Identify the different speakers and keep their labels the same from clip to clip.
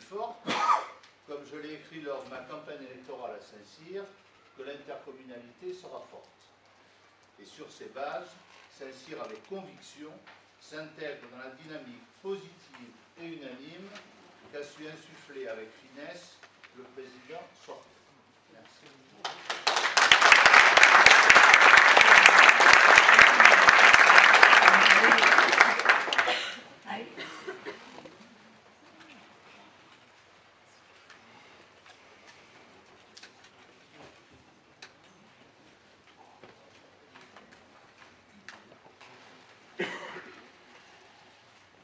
Speaker 1: forte, comme je l'ai écrit lors de ma campagne électorale à Saint-Cyr, que l'intercommunalité sera forte. Et sur ces bases, Saint-Cyr, avec conviction, s'intègre dans la dynamique positive et unanime qu'a su insuffler avec finesse le président sortant. Merci.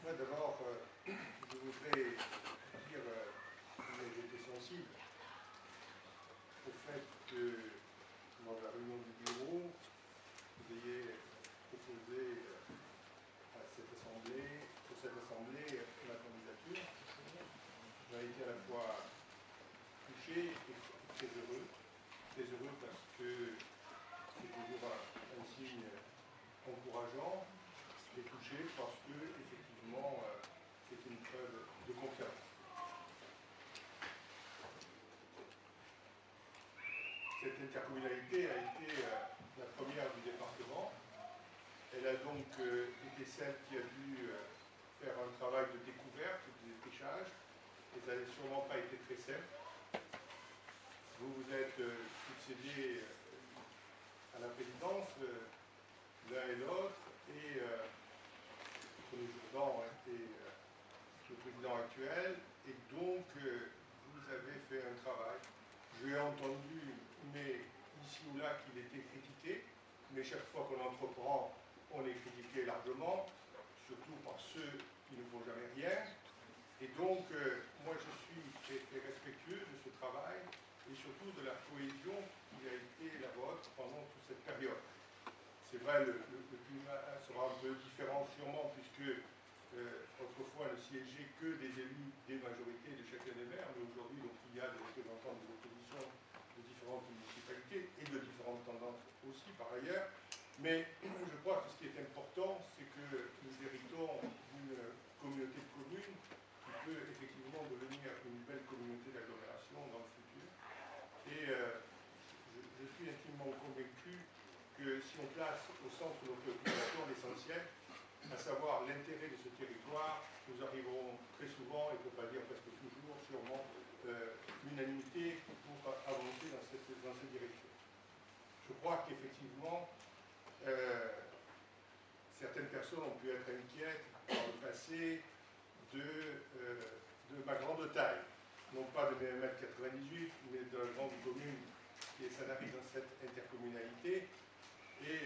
Speaker 2: Moi d'abord, je voudrais dire que j'ai été sensible au fait que dans la réunion du bureau, vous ayez proposé à cette assemblée ma candidature. J'en ai été à la fois touché et très heureux. Très heureux parce que c'est toujours un signe encourageant, et touché parce que, effectivement, c'est une preuve de confiance. Cette intercommunalité a été la première du département. Elle a donc été celle qui a dû faire un travail de découverte, de défrichage, et ça n'a sûrement pas été très simple. Vous vous êtes succédés à la présidence, l'un et l'autre, et Tony Jourdan était le président actuel, et donc vous avez fait un travail. J'ai entendu, mais ici ou là, qu'il était critiqué, mais chaque fois qu'on entreprend, on est critiqué largement, surtout par ceux qui ne font jamais rien. Et donc, moi, je suis très, très respectueux de ce travail, et surtout de la cohésion qui a été la vôtre pendant toute cette période. C'est vrai, le climat sera un peu différent sûrement, puisque autrefois ne siégeaient que des élus des majorités de chacun des maires, mais aujourd'hui, donc, il y a des représentants de l'opposition de différentes municipalités et de différentes tendances aussi par ailleurs. Mais je crois que ce qui est important, c'est que nous héritons d'une communauté de communes qui peut effectivement devenir une belle communauté d'agglomération dans le futur. Et je suis intimement convaincu que si on place au centre de nos préoccupations l'essentiel, à savoir l'intérêt de ce territoire, nous arriverons très souvent, et pour ne pas dire presque toujours, sûrement, l'unanimité pour avancer dans cette direction. Je crois qu'effectivement, certaines personnes ont pu être inquiètes dans le passé de ma grande taille. Non pas de mes 1,98 m, mais de la grande commune qui s'analyse dans cette intercommunalité. Et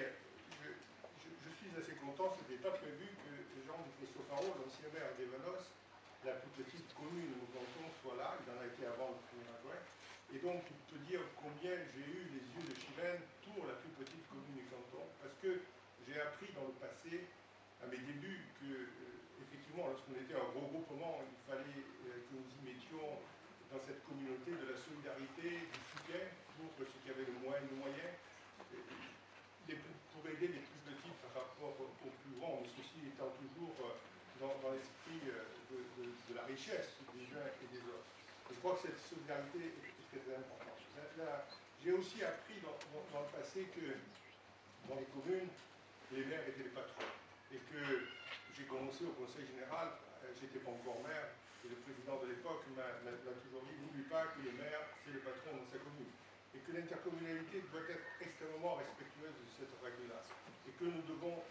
Speaker 2: je suis assez content, ce n'était pas prévu que Jean de Cristofaro, l'ancien maire d'Evanos, la plus petite commune de mon canton, soit là. Il en a été avant le premier adjoint. Et donc, pour te dire combien j'ai eu les yeux de chilène pour la plus petite commune du canton, parce que j'ai appris dans le passé, à mes débuts, que, effectivement, lorsqu'on était un regroupement, il fallait que nous y mettions dans cette communauté de la solidarité, du soutien pour ceux qui avaient le moins de moyens, pour aider les plus petits par rapport aux plus grands, mais ceci étant toujours dans l'esprit de la richesse des uns et des autres. Je crois que cette solidarité est très importante. J'ai aussi appris dans le passé que dans les communes, les maires étaient les patrons. Et que j'ai commencé au Conseil général, j'étais pas encore maire, et le président de l'époque m'a toujours dit, n'oublie pas que le maire, c'est le patron dans sa commune. Et que l'intercommunalité doit être extrêmement respectueuse de cette règle-là. Et que nous devrons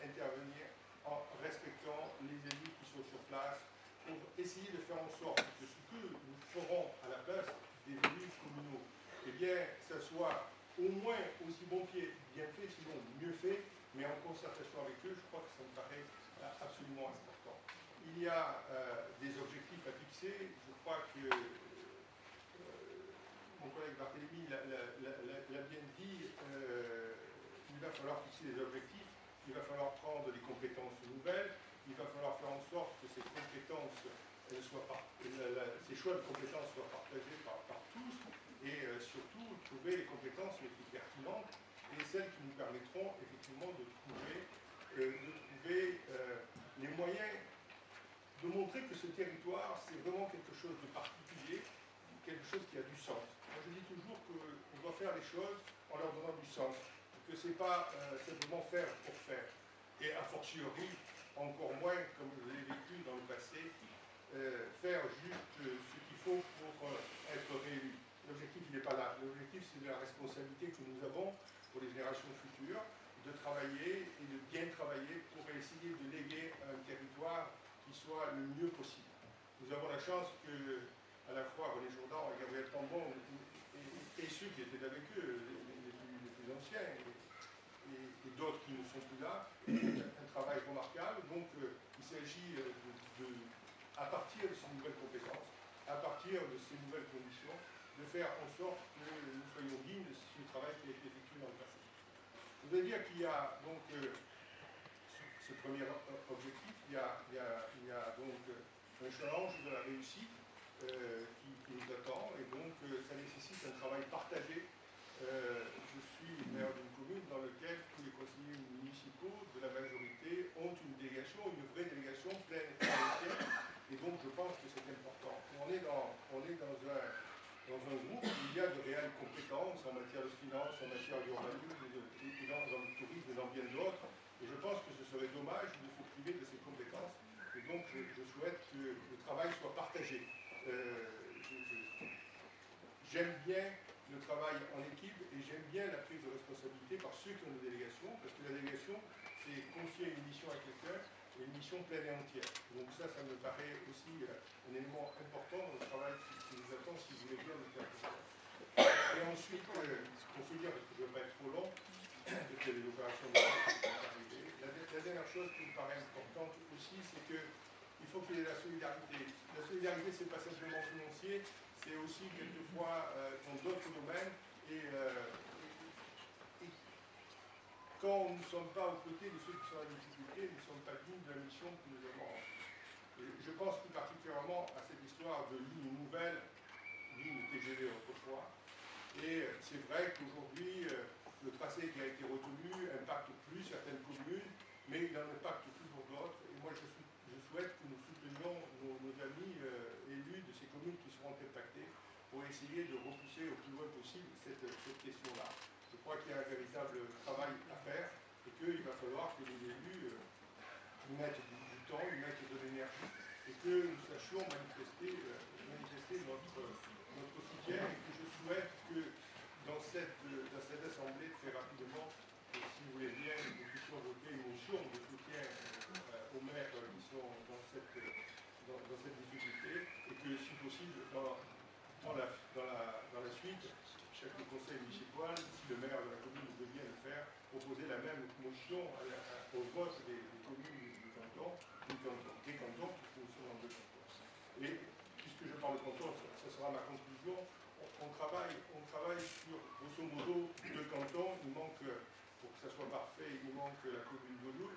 Speaker 2: intervenir en respectant les élus qui sont sur place pour essayer de faire en sorte que ce que nous ferons à la place des élus communaux, eh bien, ça soit au moins aussi bon pied, bien fait, sinon mieux fait, mais en concertation avec eux, je crois que ça me paraît absolument important. Il y a des objectifs à fixer. Je crois que mon collègue Barthélémy l'a bien dit, il va falloir fixer des objectifs, il va falloir prendre des compétences nouvelles, il va falloir faire en sorte que ces compétences, ces choix de compétences soient partagés par tous, et surtout trouver les compétences les plus pertinentes et celles qui nous permettront effectivement de trouver les moyens de montrer que ce territoire, faire les choses en leur donnant du sens. Que ce n'est pas simplement faire pour faire. Et a fortiori, encore moins, comme je l'ai vécu dans le passé, faire juste ce qu'il faut pour être réélu. L'objectif, il n'est pas là. L'objectif, c'est la responsabilité que nous avons pour les générations futures, de travailler et de bien travailler pour essayer de léguer un territoire qui soit le mieux possible. Nous avons la chance que, à la fois René Jourdan et Gabriel Cambon et ceux qui étaient avec eux, les plus anciens, et d'autres qui ne sont plus là, un travail remarquable. Donc il s'agit à partir de ces nouvelles compétences, à partir de ces nouvelles conditions, de faire en sorte que nous soyons dignes de ce travail qui a été effectué dans le passé. Je voudrais dire qu'il y a donc ce premier objectif, il y a donc un challenge de la réussite qui nous attend, et donc ça nécessite un travail partagé. Je suis maire d'une commune dans laquelle tous les conseillers municipaux de la majorité ont une délégation, une vraie délégation pleine et entière, et donc je pense que c'est important. On est dans un groupe où il y a de réelles compétences en matière de finance, en matière d'urbanisme, dans le tourisme et dans bien d'autres, et je pense que ce serait dommage de se priver de ces compétences, et donc je souhaite que le travail soit partagé. J'aime bien le travail en équipe et j'aime bien la prise de responsabilité par ceux qui ont une délégation, parce que la délégation, c'est confier une mission à quelqu'un, et une mission pleine et entière. Donc ça me paraît aussi un élément important dans le travail qui nous attend, si vous voulez bien le faire. Et ensuite, pour finir, parce que je ne veux pas être trop long, parce qu'il y a des opérations de arriver. La dernière chose qui me paraît importante aussi, c'est qu'il faut qu'il y ait la solidarité. La solidarité, ce n'est pas simplement financier, c'est aussi quelquefois dans d'autres domaines. Et quand nous ne sommes pas aux côtés de ceux qui sont en difficulté, nous ne sommes pas dignes de la mission que nous avons. Je pense plus particulièrement à cette histoire de ligne nouvelle, ligne TGV autrefois. Et c'est vrai qu'aujourd'hui, le tracé qui a été retenu impacte plus certaines communes, mais il en impacte toujours d'autres. Et moi, je souhaite que nous soutenions nos amis élus de ces communes qui seront impactées pour essayer de repousser au plus loin possible cette question-là. Je crois qu'il y a un véritable travail à faire et qu'il va falloir que les élus nous mettent du temps, nous mettent de l'énergie et que nous sachions manifester notre soutien, et que je souhaite que dans cette assemblée, très rapidement, si vous voulez bien, nous puissions voter une motion de soutien aux maires qui sont dans cette difficulté, et que si possible, dans la suite, chaque conseil municipal, si le maire de la commune veut bien le faire, proposer la même motion au vote des communes du canton, des cantons, puisque nous sommes dans deux cantons. Et puisque je parle de canton, ça sera ma conclusion. On travaille sur, grosso modo, deux cantons. Il manque, pour que ça soit parfait, il manque la commune d'Oloul.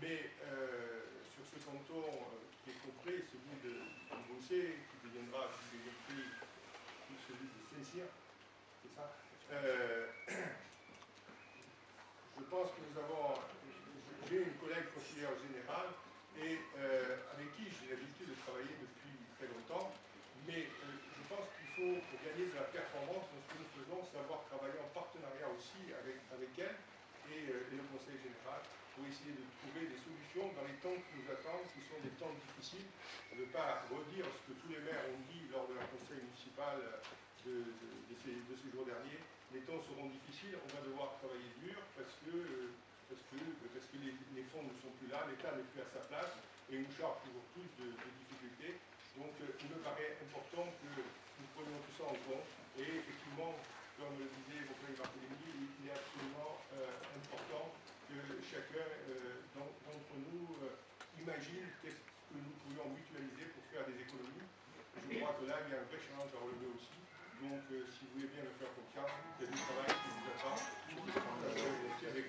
Speaker 2: Mais sur ce canton qui est complet, celui de Bossé, qui deviendra celui de Saint-Cyr, c'est ça. Je pense que j'ai une collègue conseillère générale et avec qui j'ai l'habitude de travailler depuis très longtemps, mais je pense qu'il faut, pour gagner de la performance dans ce que nous faisons, savoir travailler en partenariat aussi avec elle et le conseil général pour essayer de trouver des solutions dans les temps qui nous attendent, qui sont des temps difficiles, ne pas redire ce que tous les maires ont dit lors de la conseil municipal de ces jours derniers. Les temps seront difficiles, on va devoir travailler dur parce que les fonds ne sont plus là, l'État n'est plus à sa place et il nous charge toujours plus de difficultés. Donc il me paraît important que nous prenions tout ça en compte. Et effectivement, comme le disait mon collègue Barthélémy, il est absolument important que chacun d'entre nous imagine qu'est-ce que nous pourrions mutualiser pour faire des économies. Je crois que là, il y a un vrai challenge à relever aussi. Donc, si vous voulez bien me faire confiance, il y a du travail qui vous attend. Je vous avec